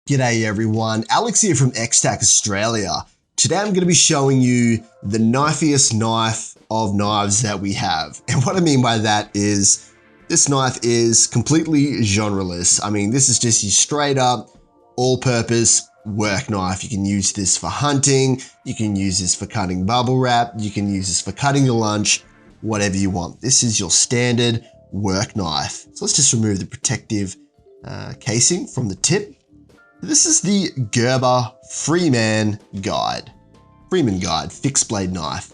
G'day everyone, Alex here from Extac Australia. Today I'm going to be showing you the knifiest knife of knives that we have. And what I mean by that is this knife is completely genreless. I mean, this is just your straight up, all-purpose work knife. You can use this for hunting, you can use this for cutting bubble wrap, you can use this for cutting your lunch, whatever you want. This is your standard work knife. So let's just remove the protective casing from the tip. This is the Gerber Freeman Guide, fixed blade knife.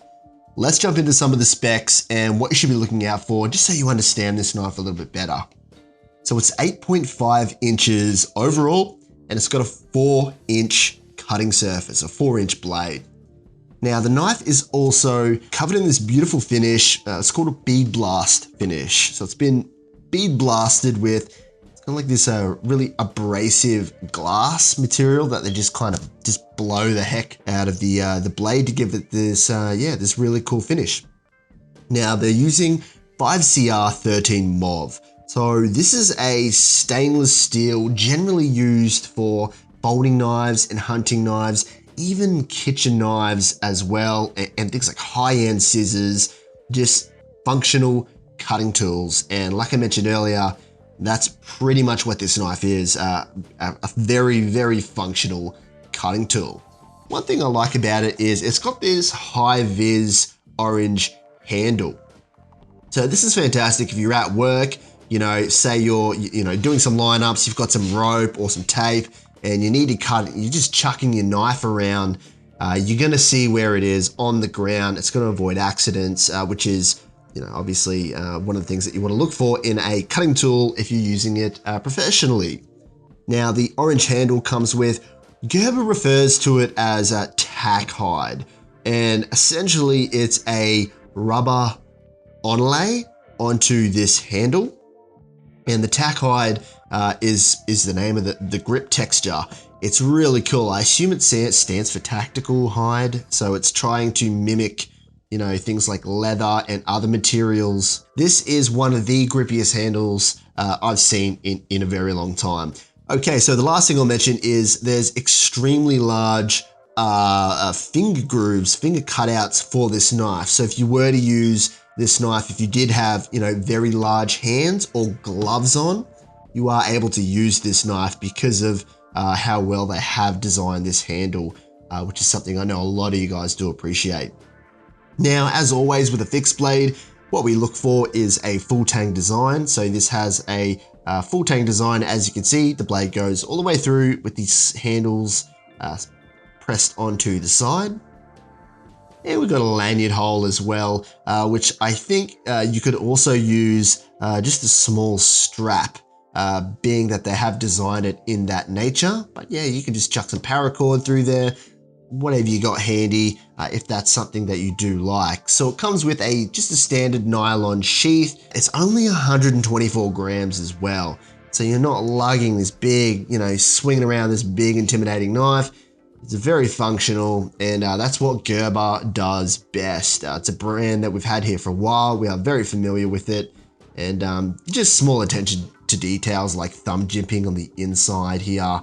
Let's jump into some of the specs and what you should be looking out for, just so you understand this knife a little bit better. So it's 8.5 inches overall, and it's got a 4-inch cutting surface, a 4-inch blade. Now the knife is also covered in this beautiful finish. It's called a bead blast finish. So it's been bead blasted with kind of like this really abrasive glass material that they just blow the heck out of the blade to give it this this really cool finish. Now they're using 5CR13 mauve. So this is a stainless steel generally used for folding knives and hunting knives, even kitchen knives as well, and things like high-end scissors, just functional cutting tools. And like I mentioned earlier, that's pretty much what this knife is, a very, very functional cutting tool. One thing I like about it is it's got this high-vis orange handle. So this is fantastic if you're at work, say you're doing some lineups, you've got some rope or some tape and you need to cut it, you're just chucking your knife around, you're gonna see where it is on the ground. It's gonna avoid accidents, which is obviously one of the things that you want to look for in a cutting tool if you're using it professionally. Now the orange handle comes with, Gerber refers to it as a tack hide, and essentially it's a rubber onlay onto this handle. And the tack hide is the name of the grip texture. It's really cool. I assume it stands for tactical hide, so it's trying to mimic things like leather and other materials. This is one of the grippiest handles I've seen in a very long time. Okay, so the last thing I'll mention is there's extremely large finger grooves, finger cutouts for this knife. So if you were to use this knife, if you did have, very large hands or gloves on, you are able to use this knife because of how well they have designed this handle, which is something I know a lot of you guys do appreciate. Now, as always with a fixed blade, what we look for is a full Tang design. So this has a full Tang design. As you can see, the blade goes all the way through with these handles pressed onto the side. And we've got a lanyard hole as well, which I think you could also use just a small strap, being that they have designed it in that nature. But yeah, you can just chuck some paracord through there, whatever you got handy, if that's something that you do like. So it comes with just a standard nylon sheath. It's only 124 grams as well. So you're not lugging this big, swinging around this big intimidating knife. It's very functional, and that's what Gerber does best. It's a brand that we've had here for a while. We are very familiar with it, and just small attention to details like thumb jimping on the inside here.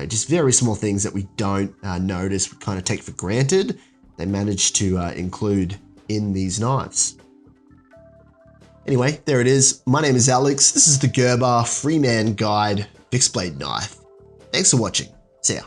Just very small things that we don't notice, we kind of take for granted. They manage to include in these knives. Anyway, there it is. My name is Alex. This is the Gerber Freeman Guide fixed blade knife. Thanks for watching. See ya.